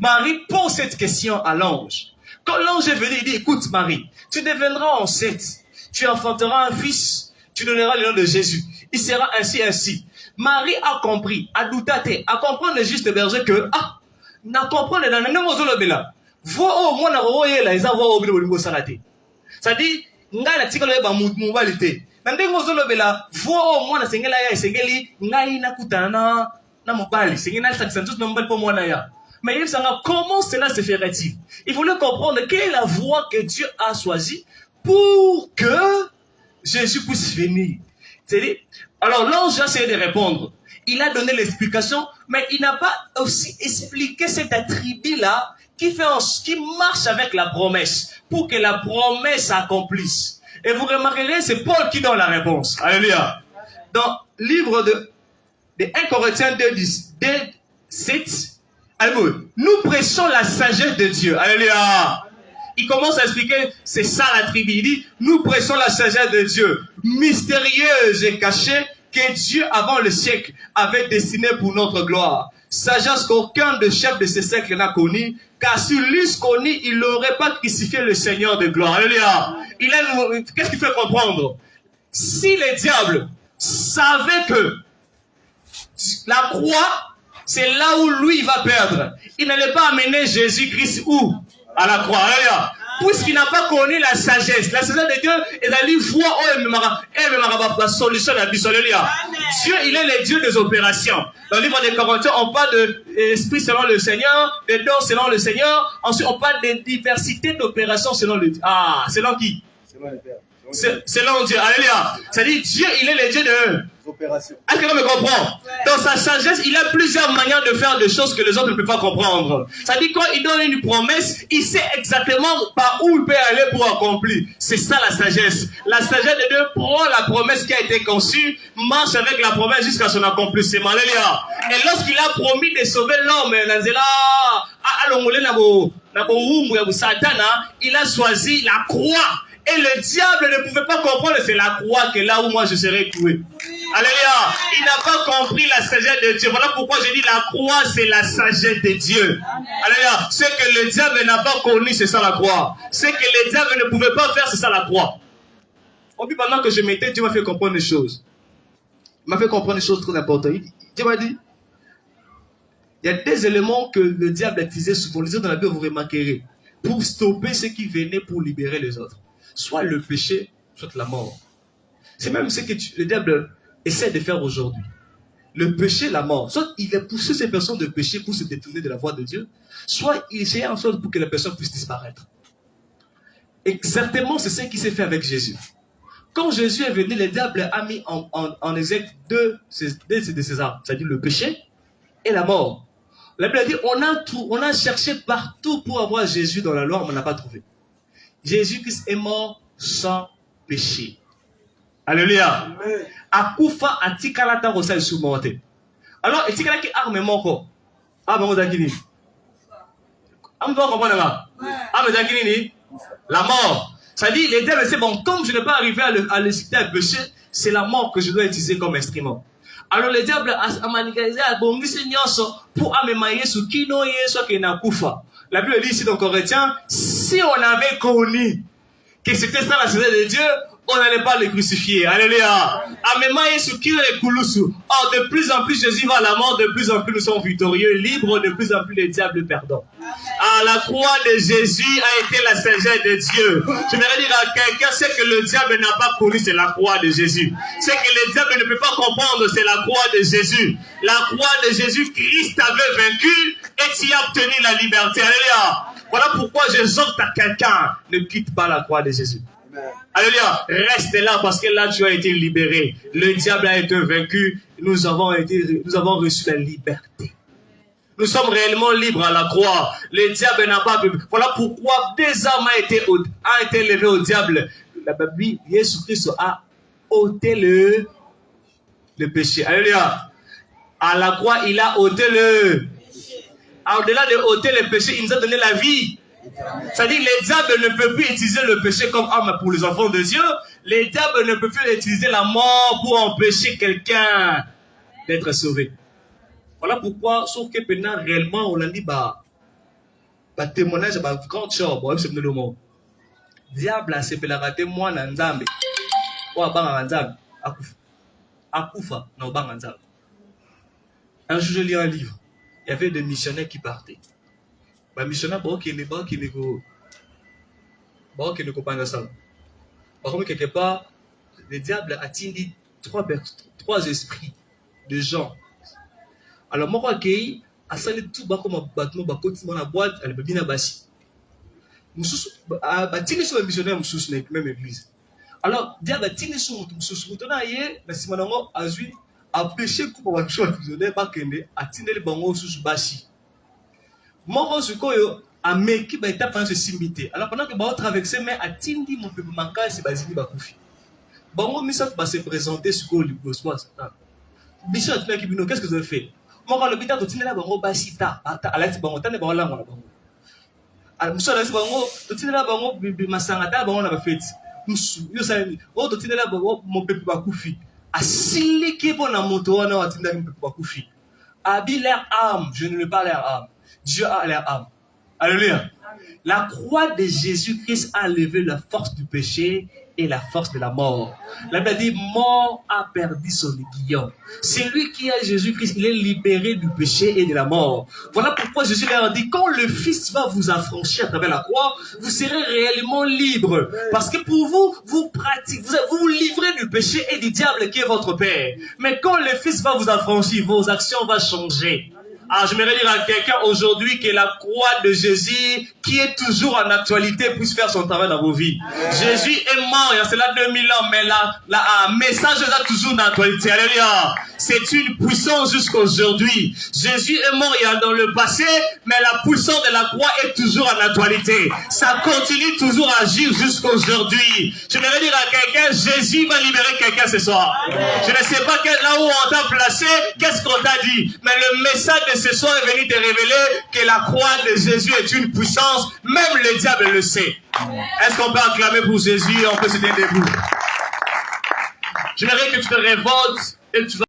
Marie pose cette question à l'ange. Quand l'ange est venu, il dit, écoute Marie, tu deviendras enceinte, tu enfanteras un fils, tu donneras le nom de Jésus. Il sera ainsi. Marie a compris, a douté, a compris le juste berger que, n'a compris dans le nom de Bela. Vo mwana royela eza vo obilo bolingo salate. C'est-à-dire nga na tikalo ba mubalite. Na ndengo zolobela vo mwana sengela ya sengeli ngai na kutana na mobali sengena sa santos na mobali po mwana ya. Mais il sanga comment cela se ferait-il? Il voulait comprendre quelle est la voie que Dieu a choisie pour que Jésus puisse venir. C'est-à-dire, alors l'ange a essayé de répondre. Il a donné l'explication, mais il n'a pas aussi expliqué cet attribut-là qui marche avec la promesse, pour que la promesse s'accomplisse. Et vous remarquerez, c'est Paul qui donne la réponse. Alléluia. Dans le livre de 1 Corinthiens 2:7, nous prêchons la sagesse de Dieu. Alléluia. Il commence à expliquer, c'est ça l'attribut. Il dit, nous prêchons la sagesse de Dieu, mystérieuse et cachée, que Dieu, avant le siècle, avait destinée pour notre gloire. Sagesse qu'aucun des chefs de ce siècle n'a connue, car si l'eusse connu, il n'aurait pas crucifié le Seigneur de gloire. Alléluia. Qu'est-ce qu'il fait comprendre? Si les diables savaient que la croix c'est là où lui il va perdre. Il n'allait pas amener Jésus-Christ où? À la croix. Alléluia. Puisqu'il n'a pas connu la sagesse de Dieu, il a dit voix, la solution de la vie. Alléluia. Dieu, il est le Dieu des opérations. Dans le livre des Corinthiens, on parle de l'esprit selon le Seigneur, des dons selon le Seigneur. Ensuite, on parle de diversité d'opérations selon le Dieu. Ah, selon qui? Selon le Père. Selon Dieu. Alléluia. C'est-à-dire, Dieu, il est le Dieu de opérations. Est-ce que vous me comprenez? Dans sa sagesse, il a plusieurs manières de faire des choses que les autres ne peuvent pas comprendre. C'est-à-dire, quand il donne une promesse, il sait exactement par où il peut aller pour accomplir. C'est ça la sagesse. La sagesse de Dieu prend la promesse qui a été conçue, marche avec la promesse jusqu'à son accomplissement. Alléluia. Et lorsqu'il a promis de sauver l'homme, il a choisi la croix. Et le diable ne pouvait pas comprendre, c'est la croix que là où moi je serai cloué. Alléluia. Il n'a pas compris la sagesse de Dieu. Voilà pourquoi je dis la croix, c'est la sagesse de Dieu. Alléluia. Ce que le diable n'a pas connu, c'est ça la croix. Ce que le diable ne pouvait pas faire, c'est ça la croix. Et puis pendant que je m'étais, Dieu m'a fait comprendre des choses. Il m'a fait comprendre des choses très importantes. Dieu m'a dit, il y a des éléments que le diable a utilisés souvent. Les autres dans la Bible, vous remarquerez, pour stopper ceux qui venaient pour libérer les autres. Soit le péché, soit la mort. C'est même ce que le diable essaie de faire aujourd'hui. Le péché, la mort. Soit il a poussé ces personnes de pécher pour se détourner de la voie de Dieu, soit il essayait en sorte pour que la personne puisse disparaître. Exactement, c'est ce qui s'est fait avec Jésus. Quand Jésus est venu, le diable a mis en exergue deux de ses armes, c'est-à-dire le péché et la mort. La Bible dit, on a cherché partout pour avoir Jésus dans la loi, mais on n'a pas trouvé. Jésus-Christ est mort sans péché. Alléluia. Akufa atikalata rosa sumonte. Alors, etikala ki arme moko. Arme mo dakini. Am do comprendre là. Arme dakini ni la mort. Ça dit les diables c'est bon, comme je n'ai pas arrivé à le citer un péché, c'est la mort que je dois utiliser comme instrument. Alors le diable a manipulé à bombi nyonso pour amemayer sur kino yeso ke na kufa. La Bible dit ici dans Corinthiens, si on avait connu que c'était ça la sagesse de Dieu, on n'allait pas le crucifier. Alléluia. Or, de plus en plus, Jésus va à la mort, de plus en plus nous sommes victorieux, libres, de plus en plus les diables perdants. Ah, la croix de Jésus a été la sagesse de Dieu. Je voudrais dire à quelqu'un, ce que le diable n'a pas connu, c'est la croix de Jésus. Ce que le diable ne peut pas comprendre, c'est la croix de Jésus. La croix de Jésus, Christ avait vaincu et tu as obtenu la liberté. Alléluia. Voilà pourquoi j'exhorte à quelqu'un, ne quitte pas la croix de Jésus. Alléluia, reste là parce que là tu as été libéré. Le diable a été vaincu. Nous avons reçu la liberté. Nous sommes réellement libres à la croix. Le diable n'a pas pu. Voilà pourquoi des armes a été levées au diable. La Bible, Jésus-Christ a ôté le péché. Alléluia. À la croix, il a ôté le. Au-delà de ôter le péché, il nous a donné la vie. C'est-à-dire le diable ne peut plus utiliser le péché comme arme pour les enfants de Dieu. Le diable ne peut plus utiliser la mort pour empêcher quelqu'un d'être sauvé. Voilà pourquoi, sauf que maintenant, réellement, on a dit, témoignage, grand chose, c'est le mot. Diable a sepelé la témoin en Nzambe. Ou à Bang Nzambe. Akufa, non, Bang Nzambe. Un jour, je lis un livre. Il y avait des missionnaires qui partaient. Les missionnaires, qui ne comprennent ça. Par contre, quelque part, le diable a tindi trois esprits de gens. Alors, moi, je suis allé tout comme un bâtiment, dans la boîte, elle est bien bassi. Je suis allé sur les missionnaires, je suis allé même église. Alors, le diable a tindi sur le missionnaire, a péché pour la chose missionnaire, a tindi le bango sur bassi. Moi, je suis à Meki, il t'a pas simité. Alors, pendant que je traversais, mais à Tindi, mon peuple manquait, c'est Basili Bakoufi. Bon, moi, ça va se présenter sur le gospel. Bishop, qu'est-ce que vous avez fait? Moi, le bita, tu n'es là, bon, Basita. À la Tibango, tu n'es pas là, mon bango. Alors, monsieur, la Tibango, tu n'es là, bon, Masangata, bon, on a fait. Yo, ça, oh, tu n'es là, bon, mon peuple Bakoufi. À Sili, qui est bon à mon tour, on a atteint mon peuple Bakoufi. Abi l'air âme, je ne veux pas l'air âme. Dieu a l'air âme. Alléluia. La croix de Jésus-Christ a levé la force du péché et la force de la mort. La Bible dit, mort a perdu son aiguillon. C'est lui qui a Jésus-Christ, il est libéré du péché et de la mort. Voilà pourquoi Jésus leur dit, quand le Fils va vous affranchir à travers la croix, vous serez réellement libre. Parce que pour vous, vous pratiquez, vous vous livrez du péché et du diable qui est votre père. Mais quand le Fils va vous affranchir, vos actions vont changer. Ah, j'aimerais dire à quelqu'un aujourd'hui que la croix de Jésus, qui est toujours en actualité, puisse faire son travail dans vos vies. Jésus est mort il y a cela 2000 ans, mais le message est toujours d'actualité. Alléluia. C'est une puissance jusqu'aujourd'hui. Jésus est mort il y a dans le passé, mais la puissance de la croix est toujours en actualité. Ça continue toujours à agir jusqu'aujourd'hui. J'aimerais dire à quelqu'un, Jésus va libérer quelqu'un ce soir. Je ne sais pas là où on t'a placé, qu'est-ce qu'on t'a dit, mais le message de ce soir est venu te révéler que la croix de Jésus est une puissance, même le diable le sait. Est-ce qu'on peut acclamer pour Jésus? On peut se tenir debout. J'aimerais que tu te révoltes et que tu vas